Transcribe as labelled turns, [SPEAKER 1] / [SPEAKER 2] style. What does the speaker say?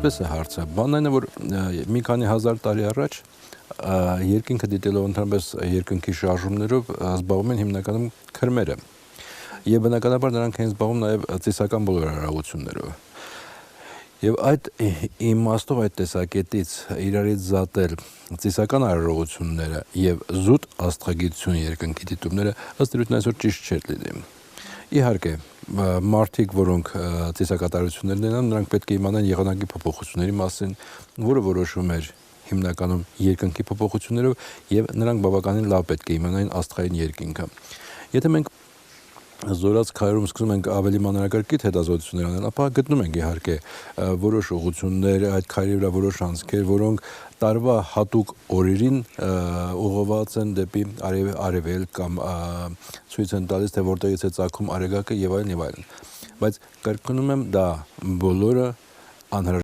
[SPEAKER 1] այսպես է հարցը, բանն այն է, որ մի քանի հազար տարի առաջ երկինքը դիտելով ընդհանրապես երկնքի շարժումներով զբաղվում են հիմնականում քրմերը եւ բնականաբար նրանք են զբաղվում նաեւ ծիսական բոլոր արարողություններով եւ այդ իմաստով այդ տեսակետից իրարից զատել ծիսական արարողությունները եւ զուտ աստղագիտություն երկնքի դիտումները ըստ էության այսօր ճիշտ չէր լինի իհարկե մարդիկ, որոնք ծիսակատարություններն են, նրանք պետք է իմանան եղանակի փոփոխությունների մասին, որը որոշվում էր հիմնականում երկնքի փոփոխություններով եւ նրանք բավականին լավ պետք է իմանային աստղային երկինքը։ Եթե մենք զորաց քայլում սկսում ենք ավելի մանրակրկիտ հետազոտություններ անել, ապա գտնում ենք իհարկե որոշ ուղղություններ, այդ քայլի վրա որոշ անցքեր, որոնք տարվա հատուկ օրերին ուղղված են դեպի արևելք կամ ցույց են տալիս, թե որտեղից է ծագում արեգակը եւ այլն եւ այլն։ Բայց կրկնում եմ, դա բոլորը անհրաժեշտ